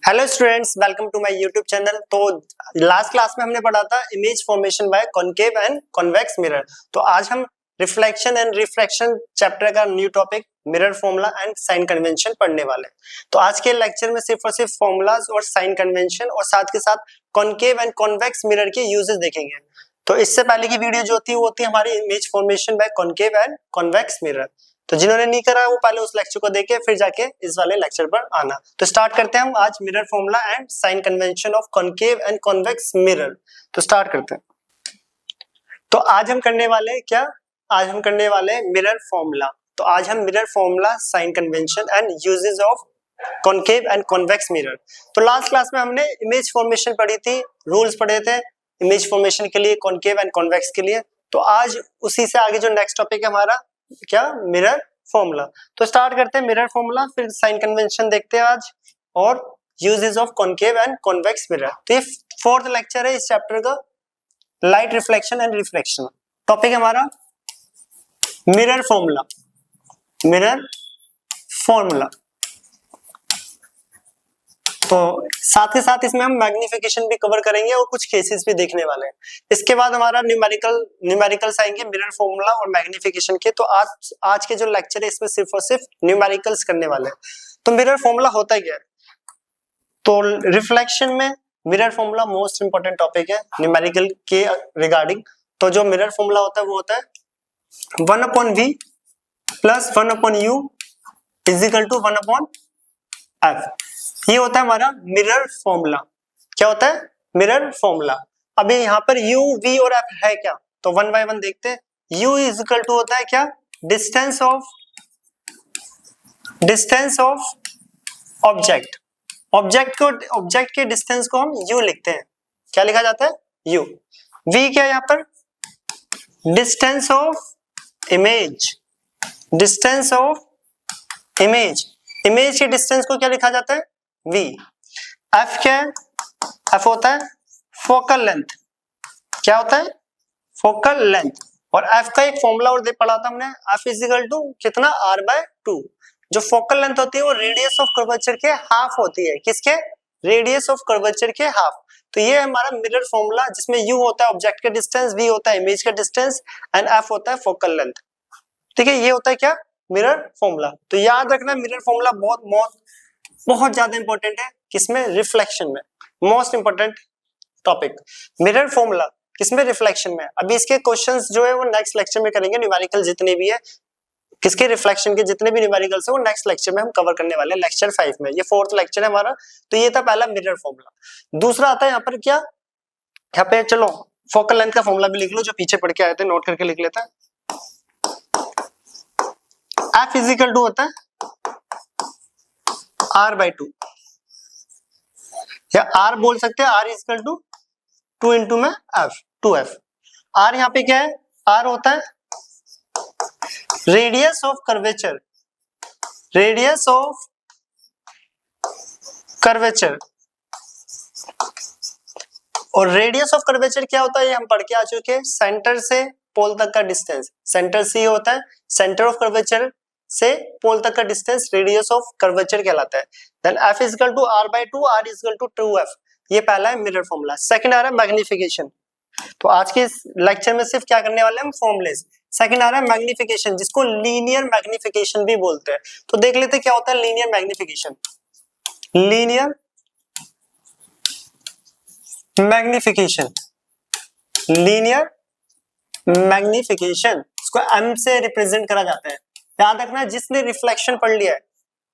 Hello students, welcome to my YouTube channel. तो last class में हमने पढ़ा था image formation by concave and convex mirror. तो आज हम रिफ्लेक्शन एंड रिफ्रैक्शन चैप्टर का new topic mirror formula and sign convention पढ़ने वाले हैं। तो आज के लेक्चर में सिर्फ और सिर्फ फॉर्मूलाज और साइन कन्वेंशन और साथ के साथ कॉनकेव एंड कॉन्वेक्स मिरर के यूजेस देखेंगे। तो इससे पहले की वीडियो जो होती है वो होती है हमारी image formation by concave and convex mirror. तो जिन्होंने नहीं करा वो पहले उस लेक्चर को देखे फिर जाके इस वाले लेक्चर पर आना। तो स्टार्ट करते हैं हम आज mirror formula and sign convention of concave and convex mirror. तो स्टार्ट करते हैं। तो आज हम करने वाले क्या, आज हम करने वाले मिरर फॉर्मूला। तो आज हम mirror formula, sign convention and uses of concave and convex mirror. तो लास्ट क्लास में हमने इमेज फॉर्मेशन पढ़ी थी, रूल्स पढ़े थे इमेज फॉर्मेशन के लिए, कॉनकेव एंड कॉन्वेक्स के लिए। तो आज उसी से आगे जो नेक्स्ट टॉपिक है हमारा क्या, मिरर फॉर्मूला। तो स्टार्ट करते हैं मिरर फॉर्मूला, फिर साइन कन्वेंशन देखते हैं आज और uses of concave and convex mirror. तो ये फोर्थ लेक्चर है इस चैप्टर का, light reflection and refraction. Topic हमारा मिरर फॉर्मूला, मिरर फॉर्मूला। तो साथ ही साथ इसमें हम मैग्निफिकेशन भी कवर करेंगे और कुछ केसेस भी देखने वाले हैं। इसके बाद हमारा न्यूमेरिकल्स आएंगे मिरर फॉर्मूला और मैग्निफिकेशन के। तो आज के जो लेक्चर है इसमें सिर्फ और सिर्फ न्यूमेरिकल्स करने वाले हैं। तो मिरर फॉर्मूला होता क्या है? तो रिफ्लेक्शन में mirror formula most important topic है न्यूमेरिकल के रिगार्डिंग। तो जो मिरर फॉर्मूला होता है वो होता है 1/v plus 1/u is equal to 1/f। ये होता है हमारा मिरर फॉर्मूला। क्या होता है? Mirror formula. अभी यहाँ पर u, v और f है क्या? तो वन बाय वन देखते हैं। u इज इक्वल टू होता है क्या, डिस्टेंस ऑफ ऑब्जेक्ट। ऑब्जेक्ट के डिस्टेंस को हम u लिखते हैं। क्या लिखा जाता है? u। v क्या है यहाँ पर? Distance of image. Distance of image, image के डिस्टेंस को क्या लिखा जाता है? v। f क्या है? f होता है फोकल लेंथ। क्या होता है? Focal length. और f का एक फॉर्मूला और पढ़ा था हमने, f इज इक्वल टू कितना, r/2। जो फोकल लेंथ होती है वो रेडियस ऑफ कर्वेचर के हाफ होती है। किसके? रेडियस ऑफ कर्वेचर के हाफ। तो ये हमारा मिरर फॉर्मूला, जिसमें u होता है ऑब्जेक्ट का डिस्टेंस, v होता है इमेज का डिस्टेंस एंड f होता है फोकल लेंथ। ठीक है, ये होता है क्या, मिरर फॉर्मूला। तो याद रखना मिरर फॉर्मूला बहुत ज्यादा इंपॉर्टेंट है। किसमें? रिफ्लेक्शन में। Most important topic mirror formula किसमें? रिफ्लेक्शन में। अभी इसके क्वेश्चंस जो है वो नेक्स्ट लेक्चर में करेंगे। न्यूमेरिकल जितने भी है किसके, रिफ्लेक्शन के जितने भी न्यूमेरिकल्स है वो नेक्स्ट लेक्चर में हम कवर करने वाले हैं, लेक्चर 5 में। ये फोर्थ लेक्चर है हमारा। तो ये था पहला मिरर फॉर्मूला। दूसरा आता है यहाँ पर क्या, यहाँ पे चलो फोकल लेंथ का फॉर्मूला भी लिख लो, जो पीछे पढ़ के आए थे, नोट करके लिख लेता है। F इज इक्वल टू होता है r/2, या r बोल सकते हैं, r is equal to 2 into में f, 2f। r यहाँ पे क्या है? r होता है radius of curvature. Radius of curvature. और रेडियस ऑफ कर्वेचर क्या होता है ये हम पढ़ के आ चुके हैं। सेंटर से पोल तक का डिस्टेंस, सेंटर से होता है सेंटर ऑफ कर्वेचर से पोल तक का डिस्टेंस रेडियस ऑफ कर्वेचर कहलाता है। Then f is equal to r/2, r is equal to 2f। ये पहला है मिरर फॉर्मूला। सेकंड आ रहा है मैग्निफिकेशन। तो आज के इस लेक्चर में सिर्फ क्या करने वाले हैं हम, फॉर्मूलेस। सेकंड आ रहा है मैग्निफिकेशन, जिसको लीनियर मैग्निफिकेशन भी बोलते हैं। तो देख लेते हैं क्या होता है linear magnification. Linear magnification, linear magnification, इसको m से रिप्रेजेंट करा जाता है। याद रखना, जिसने रिफ्लेक्शन पढ़ लिया है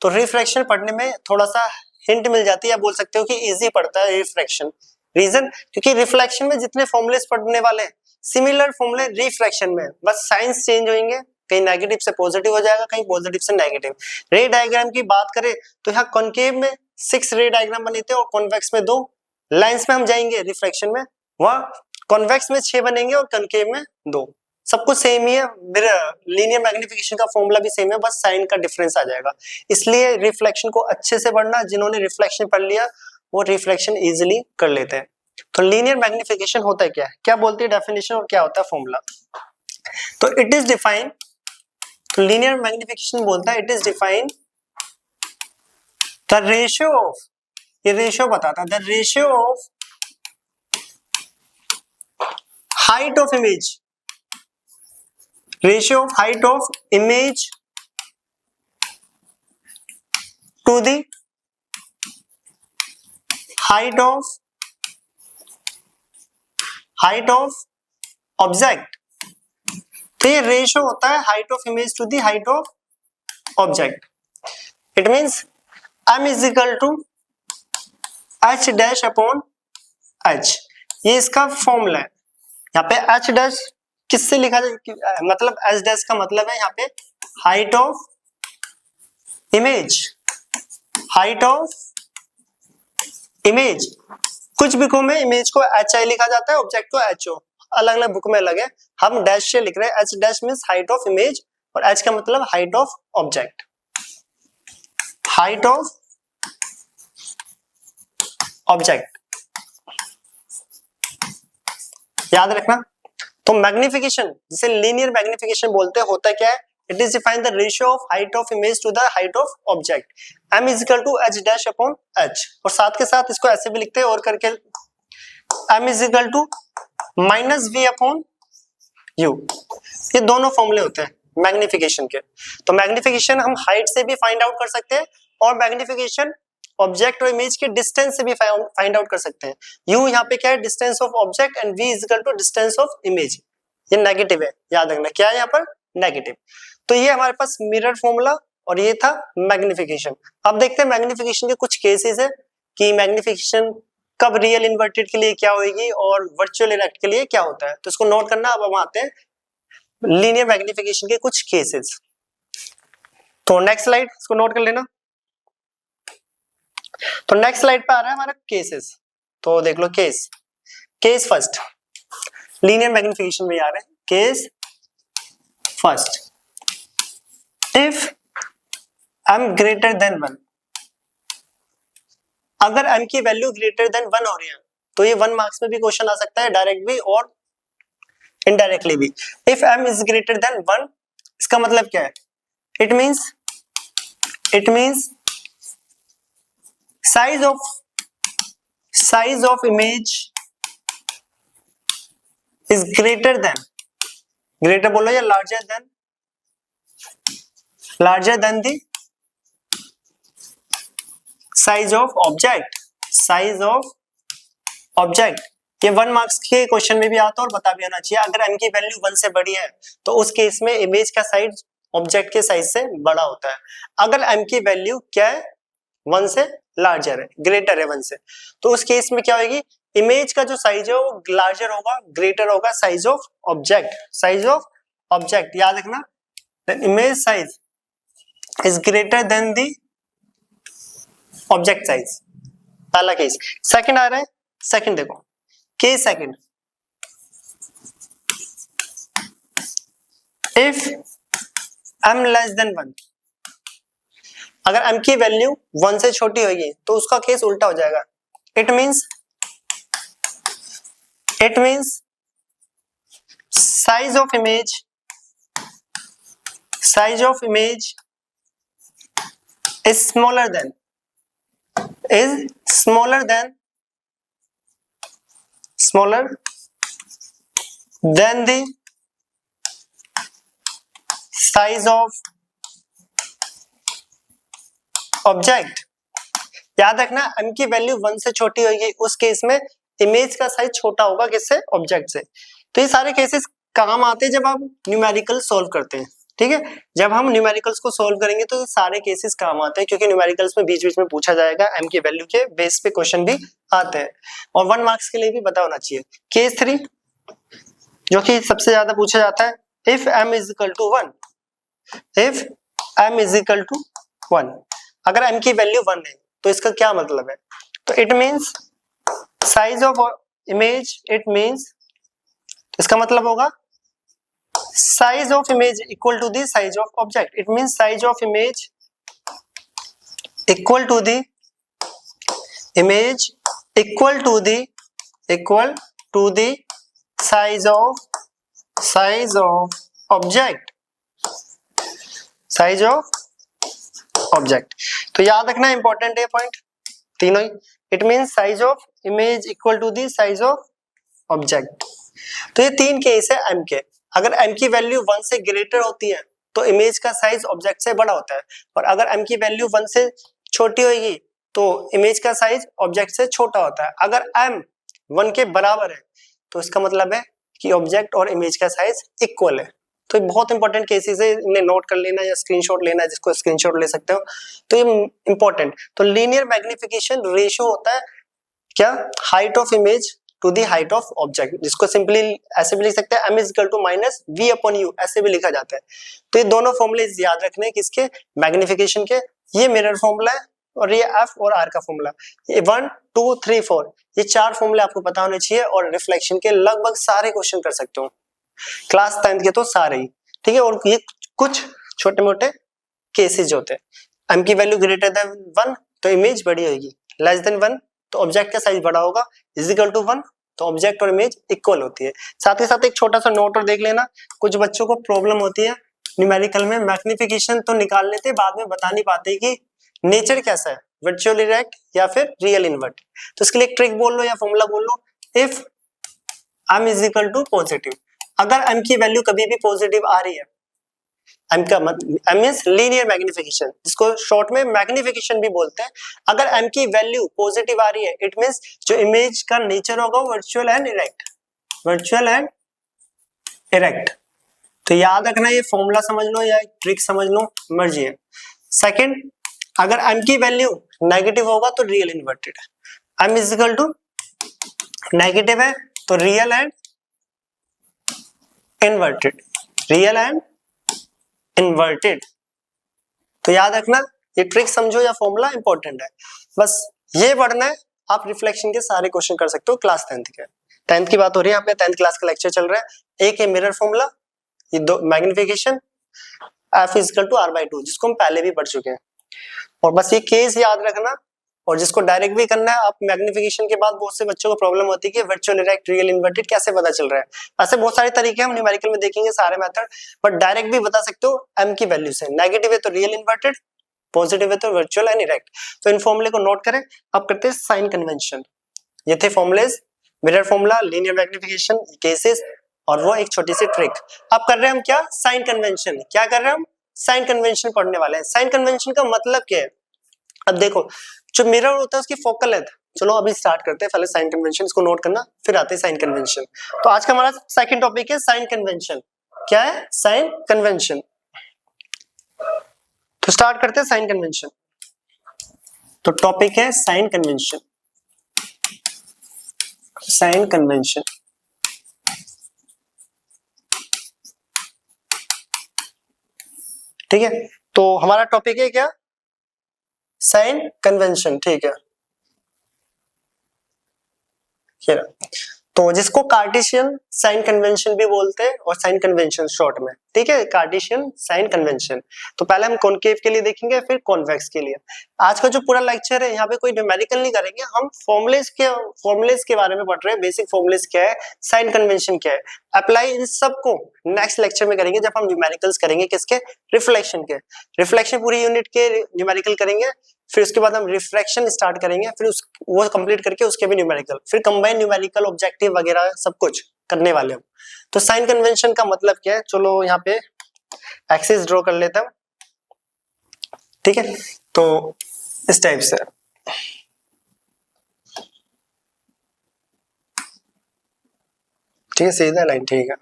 तो रिफ्लेक्शन पढ़ने में थोड़ा सा हिंट मिल जाती है, बोल सकते हो कि इजी पड़ता है रिफ्लेक्शन। रीजन, क्योंकि रिफ्लेक्शन में जितने फॉर्मूलेस पढ़ने वाले हैं सिमिलर फॉर्मूले रिफ्लेक्शन में, बस साइंस चेंज होंगे, कहीं नेगेटिव से पॉजिटिव हो जाएगा, कहीं पॉजिटिव से नेगेटिव। रे डायग्राम की बात करें तो यहाँ कॉनकेव में 6 रे डायग्राम बने थे और कॉन्वेक्स में 2। लाइंस में हम जाएंगे रिफ्लेक्शन में, वहां कॉन्वेक्स में 6 बनेंगे और कॉनकेव में 2। सब कुछ सेम ही है। लीनियर मैग्निफिकेशन का फॉर्मूला भी सेम है, बस साइन का डिफरेंस आ जाएगा। इसलिए रिफ्लेक्शन को अच्छे से पढ़ना, जिन्होंने रिफ्लेक्शन पढ़ लिया वो रिफ्लेक्शन इजीली कर लेते हैं। तो लीनियर मैग्निफिकेशन होता है क्या, क्या बोलती है डेफिनेशन और क्या होता है फॉर्मूला? तो it is defined, linear magnification बोलता है it is defined the ratio of ये रेशियो बताता है, the ratio of height of image, ratio of height of image to the height of object. तो ये रेशियो होता है height of image to the height of object. It means m is equal to h dash upon h, ये इसका formula है। यहाँ पे h dash किससे लिखा जाए, मतलब h डैश का मतलब है यहाँ पे height of image, height of image. कुछ बुकों में इमेज को hi लिखा जाता है, ऑब्जेक्ट को ho, अलग अलग बुक में अलग है। हम डैश से लिख रहे हैं, h dash means height of image और h का मतलब height of object, height of object, याद रखना। तो मैग्निफिकेशन, जिसे लीनियर मैग्निफिकेशन बोलते हैं, होता क्या है, it is define the ratio of height of image to the height of object, m is equal to h dash upon h। और साथ के साथ इसको ऐसे भी लिखते हैं और करके, m is equal to minus v upon u। ये दोनों फॉर्मूले होते हैं मैग्निफिकेशन के। तो मैग्निफिकेशन हम हाइट से भी फाइंड आउट कर सकते हैं और मैग्निफिकेशन ऑब्जेक्ट और इमेज के डिस्टेंस से भी फाइंड आउट कर सकते हैं। u यहाँ पे क्या है, distance of object, and v is equal to distance of image. ये नेगेटिव है, याद रखना क्या है यहाँ पर, नेगेटिव। तो ये हमारे पास मिरर फॉर्मूला और ये था मैग्निफिकेशन। अब देखते हैं मैग्निफिकेशन के कुछ केसेस है कि मैग्निफिकेशन कब रियल इन्वर्टेड के लिए क्या होगी और वर्चुअल इरेक्ट के लिए क्या होता है। तो इसको नोट करना। अब हम आते हैं लीनियर मैग्निफिकेशन के कुछ केसेस। तो नेक्स्ट स्लाइड, इसको नोट कर लेना। तो नेक्स्ट स्लाइड पे आ रहा है हमारा केसेस। तो देख लो case, case first, linear magnification में आ रहे हैं case first. If m greater than 1, अगर m की वैल्यू ग्रेटर देन 1 हो रही है तो ये 1 मार्क्स में भी क्वेश्चन आ सकता है, डायरेक्ट भी और इनडायरेक्टली भी। If m is greater than 1, इसका मतलब क्या है, it means size of image is greater then, greater बोलो या larger than the size of object, size of object. ये 1 मार्क्स के क्वेश्चन में भी आता है और बता भी आना चाहिए। अगर m की वैल्यू 1 से बड़ी है तो उस केस में इमेज का साइज ऑब्जेक्ट के साइज से बड़ा होता है। अगर m की वैल्यू क्या है, 1 से लार्जर है, ग्रेटर है 1 से, तो उस केस में क्या होगी, इमेज का जो साइज है वो लार्जर होगा, ग्रेटर होगा size of object, size of object, याद रखना। Then image size is greater than the object size, पहला केस। सेकंड आ रहा है, सेकंड देखो, case second, if m less than 1, अगर m की वैल्यू 1 से छोटी होगी तो उसका केस उल्टा हो जाएगा। It means size of image is smaller than the size of object. याद रखना m की वैल्यू 1 से छोटी होगी, उस केस में इमेज का साइज छोटा होगा किससे, ऑब्जेक्ट से। तो ये सारे केसेस काम आते हैं जब आप न्यूमेरिकल सॉल्व करते हैं, ठीक है। जब हम न्यूमेरिकल्स को सॉल्व करेंगे तो सारे केसेस काम आते हैं, क्योंकि न्यूमेरिकल्स में बीच बीच में पूछा जाएगा, m की वैल्यू के बेस पे क्वेश्चन भी आते हैं और 1 मार्क्स के लिए भी पता होना चाहिए। केस 3 जो कि सबसे ज्यादा पूछा जाता है, if m is equal to 1, if m is equal to 1, अगर m की वैल्यू 1 है तो इसका क्या मतलब है, तो it means size of image, it means इसका मतलब होगा size of image equal to the size of object. It means size of image equal to the image equal to the size of object, size of object. तो याद रखना important है point तीनों ही। It means size of image equal to the size of object. तो ये तीन case है एम के। अगर एम की वैल्यू 1 से ग्रेटर होती है तो इमेज का साइज ऑब्जेक्ट से बड़ा होता है, और अगर एम की वैल्यू 1 से छोटी होगी तो इमेज का साइज ऑब्जेक्ट से छोटा होता है। अगर एम 1 के बराबर है तो इसका मतलब है कि ऑब्जेक्ट और इमेज का साइज इक्वल है। तो ये बहुत इंपॉर्टेंट केसेस है, इन्हें नोट कर लेना या स्क्रीनशॉट लेना है, जिसको स्क्रीनशॉट ले सकते हो। तो ये इंपॉर्टेंट। तो लीनियर मैग्निफिकेशन रेशियो होता है क्या, height of image to the height of object, जिसको सिंपली ऐसे भी लिख सकते हैं, m is equal to minus v upon u, ऐसे भी लिखा जाता है। तो ये दोनों फॉर्मूले याद रखने किसके, मैग्निफिकेशन के। ये मिरर फॉर्मूला है और ये f और r का फॉर्मूला। ये 1 2 3 4 ये चार फॉर्मूले आपको पता होने चाहिए, और रिफ्लेक्शन के लगभग सारे क्वेश्चन कर सकते हो क्लास 10th के, तो सारे ही ठीक है। और ये कुछ छोटे मोटे केसेस होते हैं। m की वैल्यू ग्रेटर देन 1 तो इमेज बड़ी होगी, लेस देन 1 तो ऑब्जेक्ट का साइज बड़ा होगा, इज इक्वल टू 1 तो ऑब्जेक्ट और इमेज इक्वल होती है। साथ ही साथ एक छोटा सा नोट और देख लेना, कुछ बच्चों को प्रॉब्लम होती है न्यूमेरिकल में, मैग्निफिकेशन तो निकाल लेते बाद में बता नहीं पाते कि नेचर कैसा है, वर्चुअल इरेक्ट या फिर रियल इन्वर्ट। तो इसके लिए एक ट्रिक बोल लो या फॉर्मूला बोल लो, if m is equal to positive. अगर m की वैल्यू कभी भी पॉजिटिव आ रही है, m का मतलब m मींस लीनियर मैग्निफिकेशन, जिसको शॉर्ट में मैग्निफिकेशन भी बोलते हैं। अगर m की वैल्यू पॉजिटिव आ रही है, इट मींस जो इमेज का नेचर होगा virtual and erect, virtual and erect. तो याद रखना, ये फॉर्मूला समझ लो या ट्रिक समझ लो, मर्जी है। सेकंड, अगर m की वैल्यू नेगेटिव होगा तो रियल इन्वर्टेड है। m is equal to negative है तो real and inverted, real and inverted. तो याद रखना, ये ट्रिक समझो या फॉर्मूला इंपॉर्टेंट है, बस ये पढ़ना है। आप रिफ्लेक्शन के सारे क्वेश्चन कर सकते हो क्लास 10th के। 10th की बात हो रही है, यहाँ पे 10th क्लास का लेक्चर चल रहा है। एक है मिरर फॉर्मूला, ये दो magnification, f is equal to r/2, जिसको हम पहले भी पढ़ चुके हैं। और बस ये केस याद रखना, और जिसको डायरेक्ट भी करना है। आप मैग्निफिकेशन के बाद बहुत से बच्चों को प्रॉब्लम होती है कि वर्चुअल इरेक्ट रियल इन्वर्टेड कैसे पता चल रहा है। ऐसे बहुत सारे तरीके हम न्यूमेरिकल में देखेंगे सारे मेथड, बट डायरेक्ट भी बता सकते हो m की वैल्यू से। नेगेटिव है तो रियल इन्वर्टेड, पॉजिटिव है तो वर्चुअल एंड इरेक्ट। तो इन फॉर्मूले को नोट करें। अब करते हैं साइन कन्वेंशन। ये थे formulas, mirror formula, linear magnification, cases, और वो एक छोटी सी ट्रिक। अब कर रहे हैं हम क्या, साइन कन्वेंशन। क्या कर रहे हैं हम, साइन कन्वेंशन पढ़ने वाले हैं। साइन कन्वेंशन का मतलब क्या है, अब देखो जो मिरर होता है उसकी फोकल लेंथ, चलो अभी स्टार्ट करते हैं। पहले साइन कन्वेंशन इसको नोट करना, फिर आते हैं साइन कन्वेंशन। तो आज का हमारा सेकंड टॉपिक है साइन कन्वेंशन। क्या है, साइन कन्वेंशन। तो स्टार्ट करते हैं साइन कन्वेंशन। तो टॉपिक है साइन कन्वेंशन, साइन कन्वेंशन। ठीक है, तो हमारा टॉपिक है क्या, साइन कन्वेंशन। ठीक है, तो जिसको कार्टेशियन साइन कन्वेंशन भी बोलते हैं, और साइन कन्वेंशन शॉर्ट में। ठीक है, कार्टेशियन साइन कन्वेंशन। तो पहले हम कॉनकेव के लिए देखेंगे, फिर कॉन्वेक्स के लिए। आज का जो पूरा लेक्चर है यहाँ पे कोई न्यूमेरिकल नहीं करेंगे, हम फॉर्मुलेज के बारे में पढ़ रहे हैं। बेसिक फॉर्मुलेज क्या है, साइन कन्वेंशन क्या है, अप्लाई इन सबको नेक्स्ट लेक्चर में करेंगे, जब हम न्यूमेरिकल्स करेंगे किसके, रिफ्लेक्शन के। रिफ्लेक्शन पूरी यूनिट के न्यूमेरिकल करेंगे, फिर उसके बाद हम रिफ्रैक्शन स्टार्ट करेंगे, फिर वो कंप्लीट करके उसके भी न्यूमेरिकल, फिर कंबाइन न्यूमेरिकल, ऑब्जेक्टिव वगैरह सब कुछ करने वाले हम। तो साइन कन्वेंशन का मतलब क्या है, चलो यहाँ पे एक्सिस ड्रॉ कर लेता हूं। ठीक है, तो इस टाइप से, ठीक है, सीधा लाइन। ठीक है,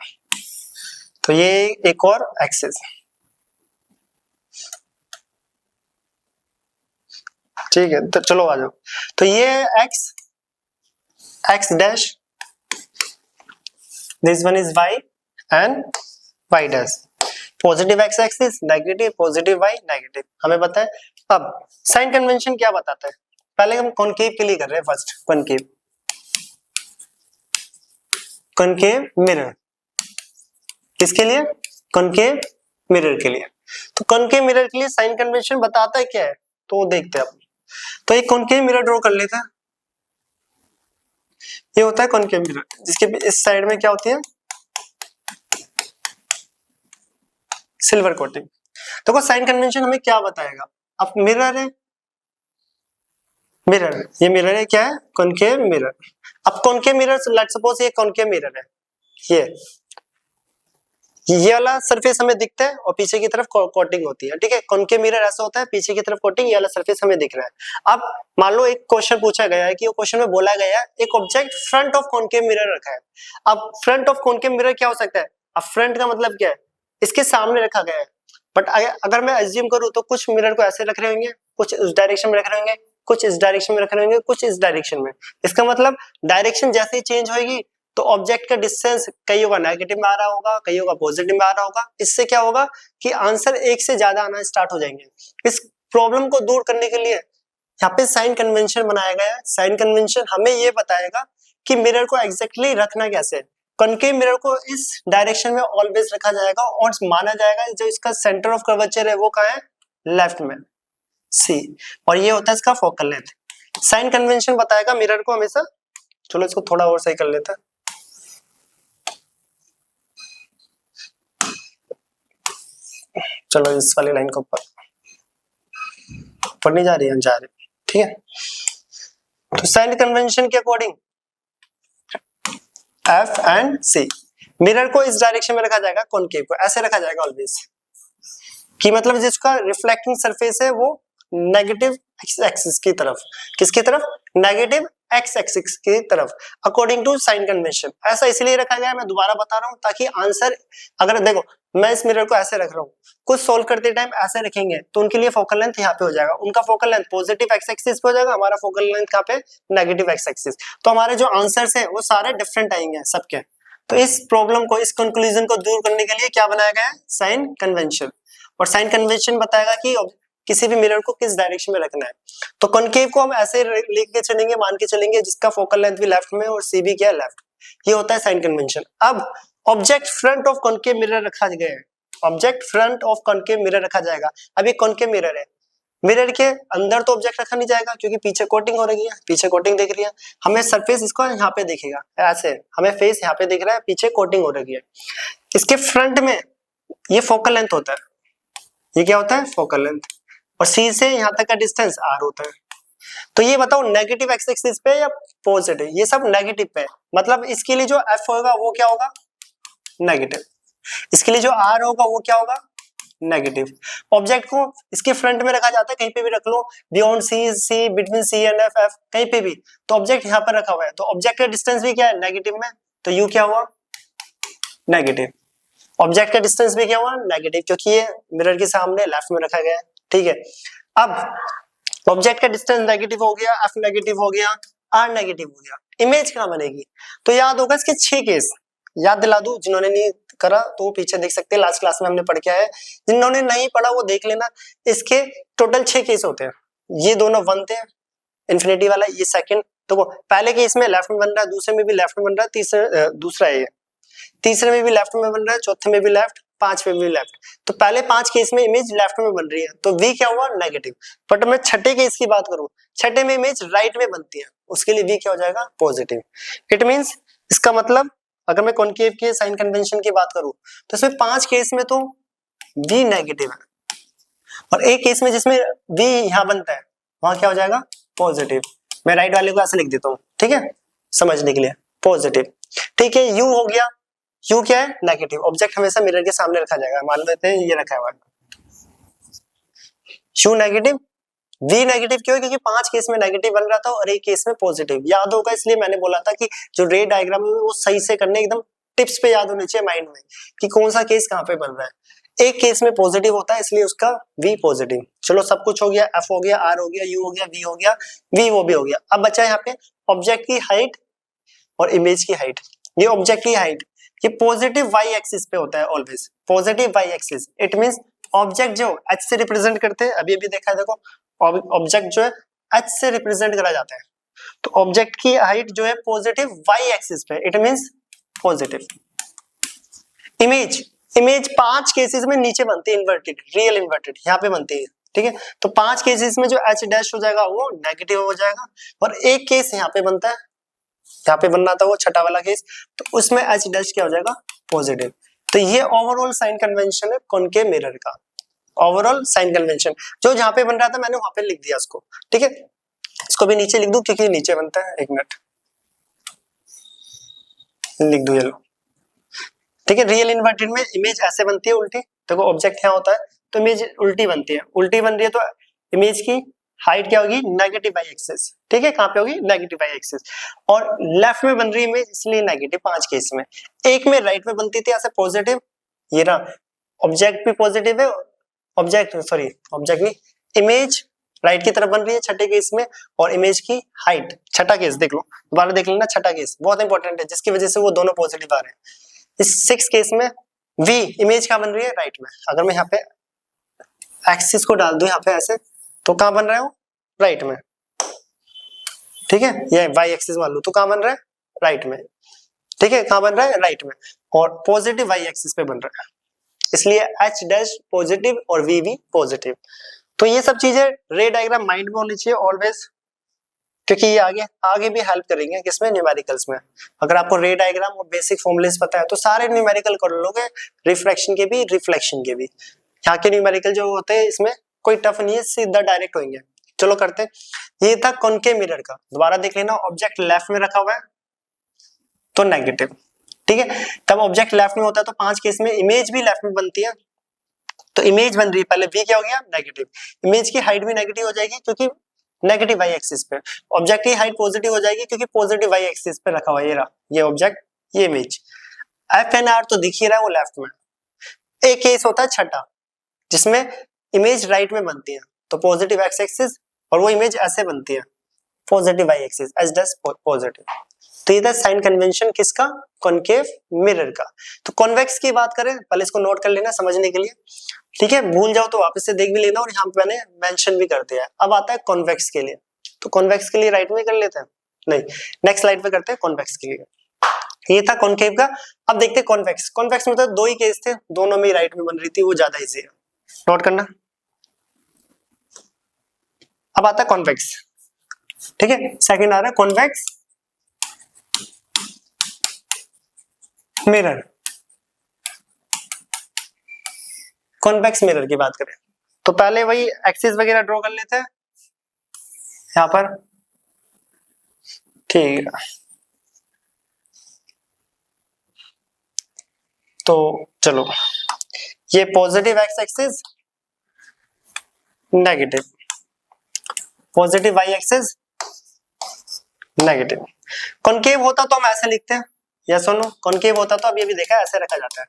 तो ये एक और एक्सिस। ठीक है, तो चलो आ जाओ। तो ये X dash, this one is Y and Y dash. Positive X axis, negative, positive Y, negative, हमें पता है। अब साइन कन्वेंशन क्या बताता है, पहले हम कॉनकेव के लिए कर रहे हैं। फर्स्ट कॉनकेव, कॉनकेव मिरर, किसके लिए, कॉनकेव मिरर के लिए। तो कॉनकेव मिरर के लिए साइन कन्वेंशन बताता है क्या है, तो देखते हैं। तो एक कॉनकेव मिरर ड्रॉ कर लेते हैं। ये होता है कॉनकेव मिरर, जिसके इस साइड में क्या होती है, सिल्वर कोटिंग। देखो साइन कन्वेंशन हमें क्या बताएगा, अब मिरर है, मिरर, ये मिरर है, क्या है, कॉनकेव मिरर। अब कॉनकेव मिरर, लेट्स सपोज ये कॉनकेव मिरर है, ये वाला सरफेस हमें दिखता है और पीछे की तरफ कोटिंग होती है, ठीक है। कॉनकेव मिरर ऐसा होता है, पीछे की तरफ कोटिंग, ये वाला सरफेस हमें दिख रहा है। अब मान लो एक क्वेश्चन पूछा गया है कि वो क्वेश्चन में बोला गया है एक object front of concave mirror रखा है। अब फ्रंट ऑफ कॉनकेव मिरर क्या हो सकता है, अब फ्रंट का मतलब क्या है, इसके सामने रखा गया है। बट अगर मैं अज्यूम करूं तो कुछ मिरर को ऐसे रख रहे होंगे, कुछ उस डायरेक्शन में रख रहे होंगे, कुछ इस डायरेक्शन में रख रहे होंगे, कुछ इस डायरेक्शन में। इसका मतलब डायरेक्शन जैसे ही चेंज होगी तो ऑब्जेक्ट का डिस्टेंस कईयों का नेगेटिव में आ रहा होगा, कईयों का पॉजिटिव में आ रहा होगा। इससे क्या होगा कि आंसर एक से ज्यादा आना स्टार्ट हो जाएंगे। इस प्रॉब्लम को दूर करने के लिए यहाँ पे साइन कन्वेंशन बनाया गया है। साइन कन्वेंशन हमें ये बताएगा कि मिरर को एग्जैक्टली रखना कैसे है। कॉनकेव मिरर को इस डायरेक्शन में ऑलवेज रखा जाएगा और माना जाएगा जो इसका सेंटर ऑफ कर्वेचर है वो कहाँ है, लेफ्ट में, सी, और ये होता है इसका फोकल लेंथ। साइन कन्वेंशन बताएगा मिरर को हमेशा। चलो इसको थोड़ा और सही कर लेते हैं। चलो इस वाली लाइन को ऊपर नहीं जा रही है, जा रही, ठीक है। तो साइन कन्वेंशन के according F and C, mirror को इस डायरेक्शन में रखा जाएगा, कॉनकेव को ऐसे रखा जाएगा ऑलवेज, कि मतलब जिसका रिफ्लेक्टिंग सरफेस है वो नेगेटिव एक्सिस की तरफ, किसकी तरफ, नेगेटिव एक्स एक्सिस की तरफ, अकॉर्डिंग टू साइन कन्वेंशन। ऐसा इसलिए रखा गया है, मैं दोबारा बता रहा हूं ताकि आंसर, अगर देखो मैं इस मिरर को ऐसे रख रहा हूँ, कुछ सोल्व करते टाइम ऐसे रखेंगे तो उनके लिए फोकल लेंथ यहाँ पे हो जाएगा, उनका focal length positive X axis पे हो जाएगा, हमारा फोकल लेंथ कहाँ पे, नेगेटिव एक्स एक्सिस। तो हमारे जो आंसर्स है वो सारे डिफरेंट आएंगे सबके। तो इस प्रॉब्लम को, इस कंक्लूजन को दूर करने के लिए क्या बनाया गया है, साइन कन्वेंशन। और साइन कन्वेंशन बताएगा कि किसी भी मिरर को किस डायरेक्शन में रखना है। तो कॉनकेव को हम ऐसे लेके चलेंगे, मान के चलेंगे जिसका फोकल लेंथ भी लेफ्ट में और सी भी क्या है, लेफ्ट। ये होता है साइन कन्वेंशन। अब object front of concave mirror रखा गया है, object front of concave mirror रखा जाएगा। अब ये कॉनकेव मिरर है, मिरर के अंदर तो ऑब्जेक्ट रखा नहीं जाएगा क्योंकि पीछे कोटिंग हो रही है, पीछे कोटिंग दिख रही है, हमें सरफेस इसको यहाँ पे दिखेगा, ऐसे हमें फेस यहाँ पे दिख रहा है, पीछे कोटिंग हो रही है। इसके फ्रंट में ये फोकल लेंथ होता है, ये क्या होता है, फोकल लेंथ, और सी से यहाँ तक का डिस्टेंस आर होता है। तो ये बताओ नेगेटिव एक्स एक्सिस पे या पॉजिटिव, ये सब नेगेटिव पे, मतलब इसके लिए जो एफ होगा वो क्या होगा, नेगेटिव, इसके लिए जो आर होगा वो क्या होगा, नेगेटिव। ऑब्जेक्ट को इसके फ्रंट में रखा जाता है, कहीं पे भी रख लो, beyond C, C between C and F, F कहीं पे भी, तो ऑब्जेक्ट यहाँ पर रखा हुआ है, तो ऑब्जेक्ट का डिस्टेंस भी क्या है, नेगेटिव में, तो यू क्या हुआ, नेगेटिव। ऑब्जेक्ट का डिस्टेंस भी क्या हुआ, नेगेटिव, क्योंकि ये मिरर के सामने लेफ्ट में रखा गया है, ठीक है। अब ऑब्जेक्ट का डिस्टेंस नेगेटिव हो गया, एफ नेगेटिव हो गया, आर नेगेटिव हो गया, इमेज कहां बनेगी, तो याद होगा इसके 6 केस, याद दिला दूं, जिन्होंने नहीं करा तो वो पीछे देख सकते हैं, लास्ट क्लास में हमने पढ़ के आए, जिन्होंने नहीं पढ़ा वो देख लेना। इसके टोटल 6 केस होते हैं, ये दोनों 1 थे, इन्फिनिटी वाला ये सेकंड, तो पहले केस में लेफ्ट में बन रहा है, दूसरे में भी लेफ्ट में बन रहा है, दूसरा है ये, तीसरे में भी लेफ्ट में बन रहा है, चौथे में भी लेफ्ट, 5 में भी लेफ्ट। तो पहले 5 केस में इमेज लेफ्ट में बन रही है, तो वी क्या हुआ, नेगेटिव। बट मैं छठे केस की बात करूं, छठे में इमेज राइट में बनती है, उसके लिए वी क्या हो जाएगा, पॉजिटिव। इट मींस, इसका मतलब अगर मैं कॉनकेव के साइन कन्वेंशन की बात करूं तो इसमें 5 केस में तो वी नेगेटिव है, और एक केस में जिसमें वी यहां बनता है वहां क्या हो जाएगा, पॉजिटिव। मैं राइट वाले को ऐसे लिख देता हूं, ठीक है, समझने के लिए, पॉजिटिव, ठीक है। यू हो गया, यू क्या है, नेगेटिव, ऑब्जेक्ट हमेशा मिरर के सामने रखा जाएगा, मान लेते हैं ये रखा हुआ है, यू नेगेटिव, वी नेगेटिव क्यों है, क्योंकि 5 केस में नेगेटिव बन रहा था और एक केस में पॉजिटिव, याद होगा, इसलिए मैंने बोला था कि जो रे डायग्राम है वो सही से करने, एकदम टिप्स पे याद होने चाहिए माइंड में कि कौन सा केस कहां पे बन रहा है। एक केस में पॉजिटिव होता है इसलिए उसका वी पॉजिटिव। चलो सब कुछ हो गया, एफ हो गया, आर हो गया, यू हो गया, वी हो गया, वी वो भी हो गया। अब बचा यहाँ पे ऑब्जेक्ट की हाइट और इमेज की हाइट। ये ऑब्जेक्ट की हाइट ये पॉजिटिव वाई एक्सिस पे होता है always, positive Y axis. It means object जो एच से रिप्रेजेंट करते हैं, अभी अभी देखा है, देखो ऑब्जेक्ट जो है एच से रिप्रेजेंट करा जाता है, तो ऑब्जेक्ट की हाइट जो है पॉजिटिव वाई एक्सिस पे, it means positive. Image, image 5 cases में नीचे बनती है, इन्वर्टेड, रियल इन्वर्टेड यहाँ पे बनती है, ठीक है। तो 5 केसेस में जो एच डैश हो जाएगा वो नेगेटिव हो जाएगा, और एक केस यहाँ पे बनता है, यहाँ पे बनना था वो छठा वाला केस, तो उसमें एच डैश क्या हो जाएगा, पॉजिटिव। तो ये ओवरऑल साइन कन्वेंशन है कॉनकेव मिरर का, ओवरऑल साइन कन्वेंशन जो जहां पे बन रहा था मैंने वहां पे लिख दिया उसको, ठीक है। इसको इसको भी नीचे लिख दूं क्योंकि नीचे बनता है, 1 मिनट लिख दूं, ये लो। ठीक है, रियल इन्वर्टेड में इमेज ऐसे बनती है उल्टी, देखो ऑब्जेक्ट यहाँ होता है तो इमेज उल्टी बनती है, उल्टी बन रही है तो इमेज की हाइट क्या होगी, नेगेटिव वाई एक्सिस। ठीक है, कहाँ पे होगी, नेगेटिव वाई एक्सिस। और लेफ्ट में बन रही इमेज इसलिए नेगेटिव 5 केस में। एक में राइट में बनती थी ऐसे पॉजिटिव, ये रहा ऑब्जेक्ट भी पॉजिटिव है, ऑब्जेक्ट नहीं, इमेज राइट की तरफ बन रही है छठे केस में, और इमेज की हाइट, छठा केस देख लो, दोबारा देख लेना, छठा केस बहुत इंपॉर्टेंट है जिसकी वजह से वो दोनों पॉजिटिव आ रहे हैं। इस 6 केस में वी इमेज कहाँ बन रही है, राइट में। अगर मैं यहाँ पे एक्सिस को डाल दूं यहाँ पे ऐसे, तो कहाँ बन रहा है वो, राइट में। ठीक है, ये वाई एक्सिस मान लो तो कहाँ बन रहा है, राइट में। ठीक है, कहाँ बन रहा है, राइट में, और पॉजिटिव वाई एक्सिस पे बन रहा है, इसलिए एच डैश पॉजिटिव और वी भी पॉजिटिव। तो ये सब चीजें रे डायग्राम माइंड में होनी चाहिए ऑलवेज, क्योंकि ये आगे भी हेल्प करेंगे किसमें, न्यूमेरिकल्स में। अगर आपको रे डायग्राम और बेसिक फॉर्मूलेस पता है तो सारे न्यूमेरिकल कर लोगे, रिफ्रैक्शन के भी, रिफ्लेक्शन के भी। यहाँ के न्यूमेरिकल जो होते हैं इसमें कोई टफ नहीं है, सीधा डायरेक्ट होंगे। चलो करते हैं। ये था कॉनकेव मिरर का, दोबारा देख लेना, ऑब्जेक्ट लेफ्ट में रखा हुआ है तो नेगेटिव। ठीक है, तब ऑब्जेक्ट लेफ्ट में होता है तो 5 केस में इमेज भी लेफ्ट में बनती है, तो इमेज बन रही है, पहले वी क्या हो गया, नेगेटिव। इमेज की हाइट भी नेगेटिव हो जाएगी क्योंकि नेगेटिव वाई एक्सिस पे, ऑब्जेक्ट की हाइट पॉजिटिव हो जाएगी क्योंकि पॉजिटिव वाई एक्सिस पे रखा हुआ, ये रहा ये ऑब्जेक्ट, ये इमेज। एफ एन आर तो दिख ही रहा है वो लेफ्ट में। एक केस होता है छठा जिसमें इमेज राइट में बनती है तो पॉजिटिव एक्स एक्सिस, और वो इमेज ऐसे बनती है positive Y axis, H dash positive. तो ये था साइन कन्वेंशन किसका, कॉनकेव मिरर का। तो कॉन्वेक्स की बात करें, पहले इसको नोट कर लेना समझने के लिए। ठीक है, भूल जाओ तो वापस से देख भी लेना, और यहाँ पे मैंने मेंशन भी कर दिया है। अब आता है कॉन्वेक्स के लिए, तो कॉन्वेक्स के लिए राइट में कर लेते हैं, नहीं नेक्स्ट स्लाइड पे करते हैं कॉन्वेक्स के लिए। ये था कॉनकेव का। अब देखते हैं कॉन्वेक्स। कॉन्वेक्स में तो 2 ही केस थे, दोनों में राइट में बन रही थी, वो ज्यादा इजी है, नोट करना। अब आता है कॉन्वेक्स। ठीक है, सेकंड आ रहा है कॉन्वेक्स मिरर। कॉन्वेक्स मिरर की बात करें तो पहले वही एक्सिस वगैरह ड्रॉ कर लेते हैं यहां पर। ठीक है, तो चलो, ये positive X axis, negative, positive Y axis, negative. Concave होता तो हम ऐसे लिखते हैं, या सुनो, कॉनकेव होता तो अभी देखा ऐसे रखा जाता है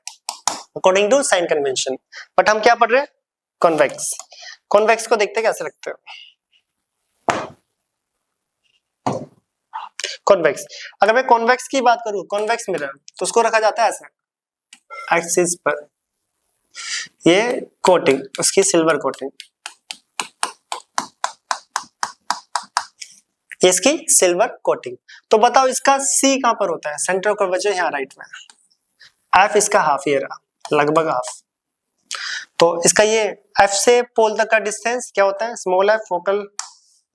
according to sign convention, but हम क्या पढ़ रहे हैं, कॉन्वेक्स। कॉन्वेक्स को देखते कैसे रखते हो, कॉन्वेक्स। अगर मैं कॉन्वेक्स की बात करूं, कॉन्वेक्स मिरर, तो उसको रखा जाता है ऐसे एक्सिस पर, ये कोटिंग, उसकी सिल्वर कोटिंग, इसकी सिल्वर कोटिंग। तो बताओ इसका सी कहां पर होता है, सेंटर ऑफ कर्वेचर यहाँ राइट में, एफ इसका हाफ ये रहा, लगभग हाफ। तो इसका ये एफ से पोल तक का डिस्टेंस क्या होता है, स्मॉल एफ, फोकल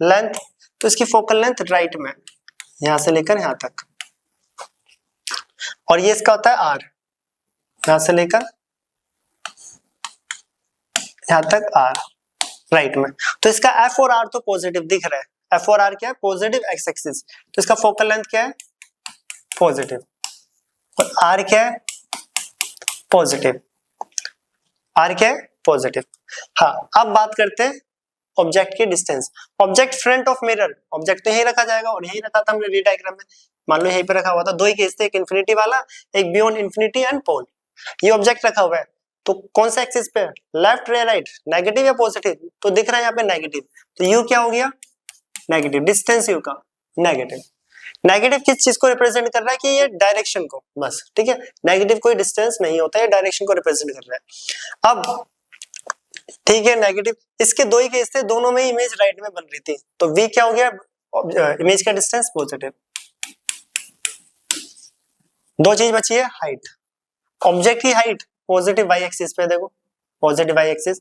लेंथ, तो इसकी फोकल लेंथ राइट में, यहां से लेकर यहां तक, और ये इसका होता है आर, यहां से लेकर यहां तक आर राइट में। तो इसका एफ और आर तो पॉजिटिव दिख रहा है, एफ और आर क्या है, पॉजिटिव एक्स एक्सिस, तो इसका फोकल लेंथ क्या है, पॉजिटिव, और आर क्या है, पॉजिटिव, आर क्या है, पॉजिटिव। हाँ, अब बात करते हैं ऑब्जेक्ट की distance. Object front of mirror, object तो यहीं रखा जाएगा, और यहीं रखा था हमने री डायग्राम में, मान लो यहीं पे रखा हुआ था। 2 ही केस थे, एक इन्फिनिटी वाला, एक बियॉन्ड इन्फिनिटी एंड पोल। ये ऑब्जेक्ट रखा हुआ है तो कौन सा एक्सिस पे, लेफ्ट या राइट, नेगेटिव या पॉजिटिव, तो दिख रहा है यहाँ पे नेगेटिव, तो यू क्या हो गया, नेगेटिव, डिस्टेंस यू का नेगेटिव। नेगेटिव किस चीज को रिप्रेजेंट कर रहा है, कि ये डायरेक्शन को, बस। ठीक है, नेगेटिव कोई डिस्टेंस नहीं होता है, डायरेक्शन को रिप्रेजेंट कर रहा है। अब ठीक है, नेगेटिव, इसके 2 ही केस थे, दोनों में इमेज राइट में बन रही थी, तो v क्या हो गया, इमेज का डिस्टेंस पॉजिटिव। 2 चीज बची है, हाइट, ऑब्जेक्ट की हाइट पॉजिटिव वाई एक्सिस पे, देखो पॉजिटिव वाई एक्सिस,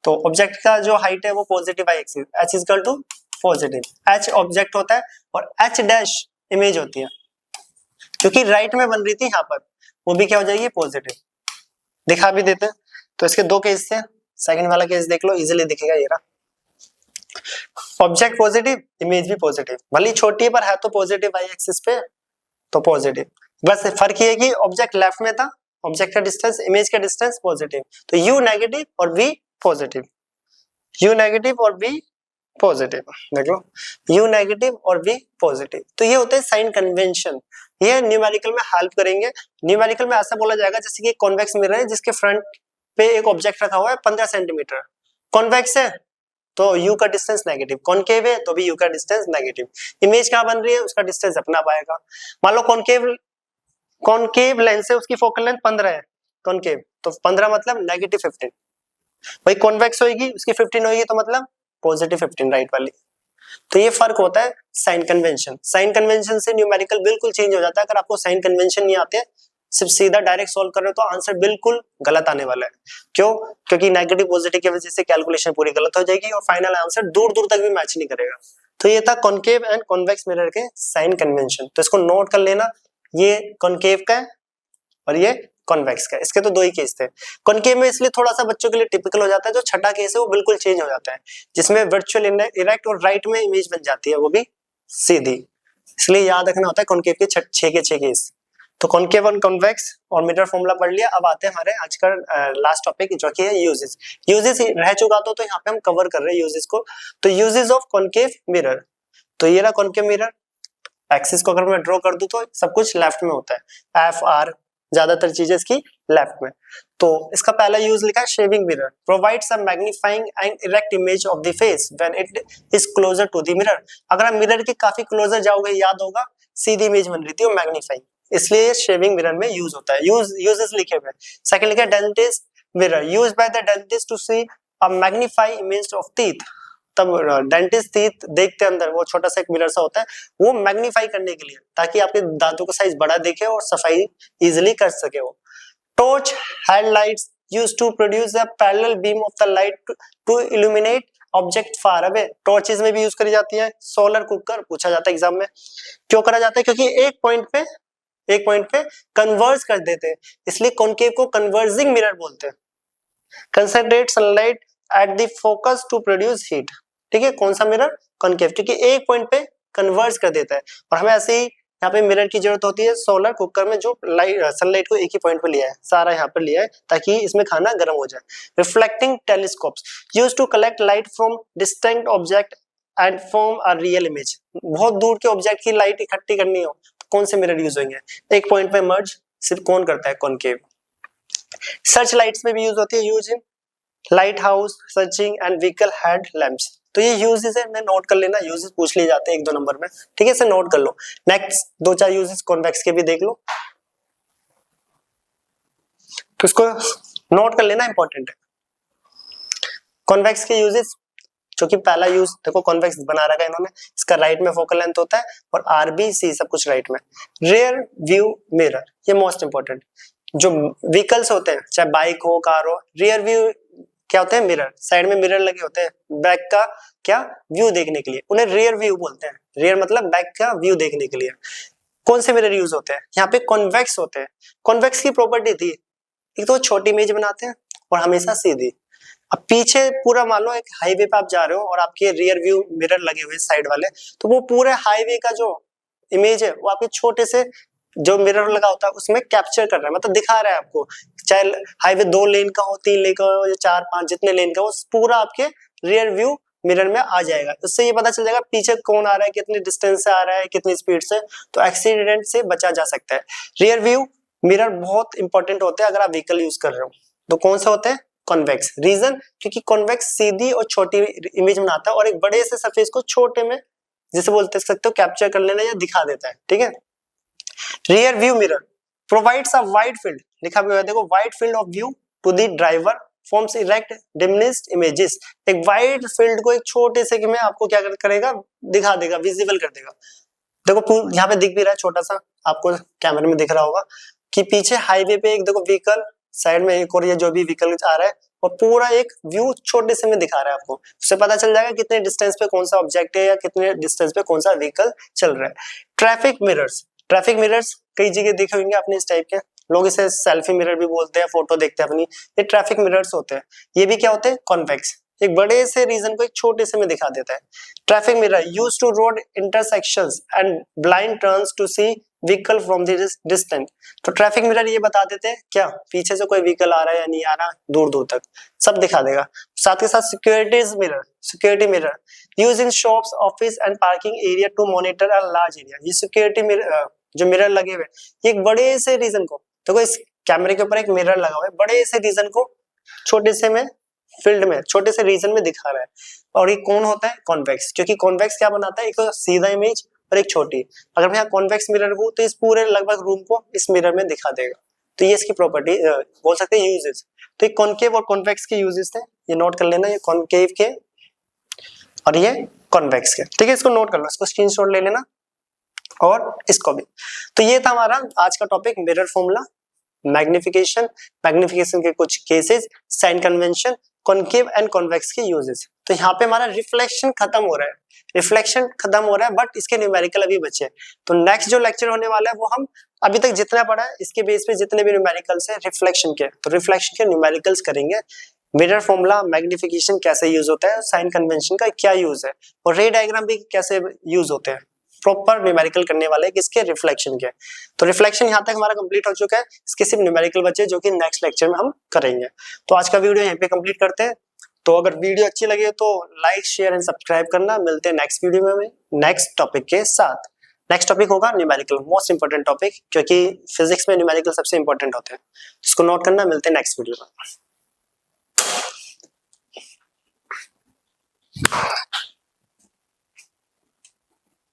तो ऑब्जेक्ट का जो हाइट है वो positive Y axis, h is equal to positive, h object होता है और h डैश इमेज होती है, क्योंकि राइट में बन रही थी यहाँ पर, वो भी क्या हो जाएगी, पॉजिटिव। दिखा भी देते हैं, तो इसके 2 केस थे, सेकंड वाला केस देख लो, इजीली दिखेगा, ये रहा। ऑब्जेक्ट पॉजिटिव, इमेज भी पॉजिटिव, भले छोटी है पर है तो पॉजिटिव वाई एक्सिस पे, तो पॉजिटिव। बस फर्क ये है कि ऑब्जेक्ट लेफ्ट में था, ऑब्जेक्ट का डिस्टेंस, इमेज का डिस्टेंस पॉजिटिव, तो यू नेगेटिव और वी पॉजिटिव, यू नेगेटिव और वी पॉजिटिव। देखो यू नेगेटिव और वी पॉजिटिव, तो ये होते हैं साइन कन्वेंशन। ये न्यूमेरिकल में हेल्प करेंगे। न्यूमेरिकल में ऐसा बोला जाएगा जैसे कि कॉन्वेक्स मिरर है जिसके फ्रंट पे एक ऑब्जेक्ट रखा हुआ है 15 सेंटीमीटर, कॉन्वेक्स है तो यू का डिस्टेंस नेगेटिव, कॉनकेव है तो भी यू का डिस्टेंस नेगेटिव। इमेज कहाँ बन रही है, उसका डिस्टेंस अपना आएगा। मान लो कॉनकेव लेंस है, उसकी फोकल लेंथ 15 है, कॉनकेव तो 15 मतलब नेगेटिव 15, भाई कॉन्वेक्स होगी उसकी 15 होगी तो मतलब पॉजिटिव 15 राइट वाली। तो ये फर्क होता है साइन कन्वेंशन। साइन कन्वेंशन से न्यूमेरिकल बिल्कुल चेंज हो जाता है। अगर आपको साइन कन्वेंशन नहीं आते, सिर्फ सीधा डायरेक्ट सॉल्व कर रहे हो तो आंसर बिल्कुल गलत आने वाला है। क्यों? क्योंकि नेगेटिव पॉजिटिव की वजह से कैलकुलेशन पूरी गलत हो जाएगी और फाइनल आंसर दूर दूर तक भी मैच नहीं करेगा। तो ये था कॉनकेव एंड कॉन्वेक्स मिरर के साइन कन्वेंशन, तो इसको नोट कर लेना। ये कॉनकेव का है और ये कॉन्वेक्स का। इसके तो दो ही केस थे। कॉनकेव में इसलिए थोड़ा सा बच्चों के लिए टिपिकल हो जाता है, जो छठा केस है वो बिल्कुल चेंज हो जाता है, जिसमें वर्चुअल इरेक्ट और राइट में इमेज बन जाती है, वो भी सीधी। इसलिए याद रखना होता है कॉनकेव के 6 के 6 केस। तो कॉनकेव और कॉन्वेक्स और मिरर फॉर्मूला पढ़ लिया। अब आते हैं हमारे आज का लास्ट टॉपिक जो कि है यूजेस। यूजेस रह चुका तो यहाँ पे हम कवर कर रहे हैं यूजेस को। तो यूजेस ऑफ कॉनकेव मिरर, तो ये रहा कॉनकेव मिरर। एक्सिस को अगर मैं ड्रॉ कर दूं तो सब कुछ लेफ्ट में होता है, एफ आर ज्यादातर चीजें इसकी लेफ्ट में। तो इसका पहला यूज लिखा है shaving mirror, provides a magnifying and erect image of the face when it is closer to the mirror. अगर आप मिरर के काफी क्लोजर जाओगे, याद होगा सीधी इमेज बन रही थी वो मैग्नीफाइंग, इसलिए ये शेविंग मिरर में यूज होता है। यूजेस लिखे हुए। सेकंड लिखा है dentist mirror, used by the dentist to see a magnify image of teeth. तब डेंटिस्ट टीथ देखते अंदर, वो छोटा सा एक मिरर सा होता है, वो मैग्नीफाई करने के लिए, ताकि आपके दांतों का साइज बड़ा दिखे और सफाई इजीली कर सके वो। Torch headlights used to produce a parallel beam of the light to illuminate object far away. Torches में भी यूज करी जाती है। सोलर कुकर पूछा जाता है एग्जाम में, क्यों करा जाता है? क्योंकि एक पॉइंट पे कन्वर्ज कर देते हैं, इसलिए कॉनकेव को कन्वर्जिंग मिरर बोलते हैं। Concentrate sunlight at the focus to produce heat. ठीक है, कौन सा मिरर? कॉनकेव, क्योंकि एक पॉइंट पे कन्वर्ज कर देता है। और हमें ऐसे ही यहाँ पे मिरर की जरूरत होती है सोलर कुकर में, जो सनलाइट को एक ही पॉइंट पे लिया है, सारा यहाँ पर लिया है ताकि इसमें खाना गर्म हो जाए। Reflecting telescopes used to collect light from distant object and form a real image. बहुत दूर के ऑब्जेक्ट की लाइट इकट्ठी करनी हो तो कौन से मिरर यूज होंगे? एक पॉइंट पे मर्ज सिर्फ कौन करता है? कॉनकेव। सर्च लाइट्स में भी यूज होती है, use in light house, searching and vehicle head lamps. तो ये यूजेस है, नोट कर लेना। यूजेस पूछ लिए जाते हैं 1-2 नंबर में, ठीक है, इसे नोट कर लो। नेक्स्ट 2-4 यूजेस कॉन्वेक्स के भी देख लो, तो इसको नोट कर लेना, इंपॉर्टेंट है। कॉन्वेक्स के यूजेस, जो कि पहला यूज देखो कॉन्वेक्स बना रखा है इन्होंने, इसका राइट में फोकल लेंथ होता है और आरबीसी सब कुछ राइट में। रियर व्यू मिरर, ये मोस्ट इंपॉर्टेंट। जो व्हीकल्स होते हैं, चाहे बाइक हो, कार हो, रियर व्यू क्या होते हैं? मिरर। साइड में मिरर लगे होते हैं बैक का क्या व्यू देखने के लिए, उन्हें रियर व्यू बोलते हैं। रियर मतलब बैक का व्यू देखने के लिए। कौन से मिरर यूज होते हैं? यहाँ पे कॉन्वेक्स होते हैं। कॉन्वेक्स की प्रॉपर्टी थी, एक तो छोटी इमेज बनाते हैं और हमेशा सीधी। अब पीछे पूरा मान लो एक हाईवे पे आप जा रहे हो और आपके रियर व्यू मिरर लगे हुए साइड वाले, तो वो पूरे हाईवे का जो इमेज है वो आपके छोटे से जो मिरर लगा होता है उसमें कैप्चर कर रहा है, मतलब दिखा रहा है आपको। चाहे हाईवे 2 लेन का हो, 3 लेन का हो, या 4-5 जितने लेन का हो, पूरा आपके रियर व्यू मिरर में आ जाएगा। इससे ये पता चल जाएगा पीछे कौन आ रहा है, कितनी डिस्टेंस से आ रहा है, कितनी स्पीड से, तो एक्सीडेंट से बचा जा सकता है। रियर व्यू मिरर बहुत इंपॉर्टेंट होते हैं अगर आप व्हीकल यूज कर रहे हो। तो कौन सा होते हैं? कॉन्वेक्स। रीजन, क्योंकि कॉन्वेक्स सीधी और छोटी इमेज बनाता है और एक बड़े से सरफेस को छोटे में, जिसे बोलते सकते हो, कैप्चर कर लेना या दिखा देता है। ठीक है। Rear view mirror provides a wide field, लिखा हुआ है देखो, wide field of view to the driver, forms erect diminished images. एक वाइड फील्ड को एक छोटे से में आपको क्या करेगा? दिखा देगा, विजिबल कर देगा। देखो यहाँ पे दिख भी रहा है, छोटा सा आपको कैमरे में दिख रहा होगा कि पीछे हाईवे पे एक देखो व्हीकल, साइड में एक और ये जो भी व्हीकल आ रहा है, और पूरा एक व्यू छोटे से में दिखा रहा है आपको। उससे पता चल जाएगा कितने डिस्टेंस पे कौन सा ऑब्जेक्ट है या कितने डिस्टेंस पे कौन सा व्हीकल चल रहा है। ट्रैफिक मिरर्स, ट्रैफिक मिरर्स कई जगह देखे होंगे आपने इस टाइप के, लोग इसे सेल्फी मिरर भी बोलते हैं, फोटो देखते हैं अपनी, ये ट्रैफिक मिरर्स होते हैं। ये भी क्या होते हैं? कॉन्वेक्स। एक बड़े से रीजन को एक छोटे से में दिखा देता है। Traffic mirror use to road intersections and blind turns to see vehicle from the distance. तो ट्रैफिक मिरर ये बता देते हैं क्या पीछे से कोई व्हीकल आ रहा है या नहीं आ रहा, दूर दूर तक सब दिखा देगा। साथ के साथ security mirror use in shops, office and parking area to monitor a large area. ये सिक्योरिटी मिरर जो मिरर लगे हुए ये एक बड़े से रीजन को, देखो इस कैमरे के ऊपर एक मिरर लगा हुआ है, बड़े से रीजन को छोटे से में फील्ड में छोटे से रीजन में दिखा रहा है। और ये कौन होता है? कॉन्वेक्स, क्योंकि कॉन्वेक्स क्या बनाता है, एक तो सीधा इमेज और एक छोटी। अगर मैं यहाँ कॉन्वेक्स मिरर हूँ तो इस पूरे लगभग रूम को इस मिरर में दिखा देगा। तो ये इसकी प्रॉपर्टी बोल सकते हैं यूजेस। तो ये कॉन्केव और कॉन्वेक्स के यूजेस थे, ये नोट कर लेना, ये कॉन्केव के और ये कॉन्वेक्स के, ठीक है। इसको नोट कर लो, इसको स्क्रीनशॉट ले लेना और इसको भी। तो ये था हमारा आज का टॉपिक मिरर फॉर्मूला, मैग्निफिकेशन के कुछ cases, sign convention, concave and convex के यूजेस। तो यहाँ पे हमारा रिफ्लेक्शन खत्म हो रहा है, बट इसके न्यूमेरिकल अभी बचे। तो नेक्स्ट जो लेक्चर होने वाला है वो हम अभी तक जितना पढ़ा है इसके बेस पे जितने भी न्यूमेरिकल्स है रिफ्लेक्शन के, तो रिफ्लेक्शन के न्यूमेरिकल्स करेंगे। मिरर फॉर्मूला, मैग्निफिकेशन कैसे यूज होता है, साइन कन्वेंशन का क्या यूज है, और रे डायग्राम भी कैसे यूज होते हैं, प्रॉपर न्यूमेरिकल करने वाले हैं किसके, रिफ्लेक्शन के। तो रिफ्लेक्शन यहाँ तक हमारा कंप्लीट हो चुका है, इसके सिर्फ न्यूमेरिकल बचे जो कि नेक्स्ट लेक्चर में हम करेंगे। तो आज का वीडियो यहीं पे कंप्लीट करते हैं। तो अगर वीडियो अच्छी लगे तो लाइक, शेयर एंड सब्सक्राइब करना। मिलते हैं नेक्स्ट वीडियो में नेक्स्ट टॉपिक के साथ। नेक्स्ट टॉपिक होगा न्यूमेरिकल, मोस्ट इंपोर्टेंट टॉपिक, क्योंकि फिजिक्स में न्यूमेरिकल सबसे इंपॉर्टेंट होते हैं। इसको नोट करना, मिलते हैं नेक्स्ट वीडियो में।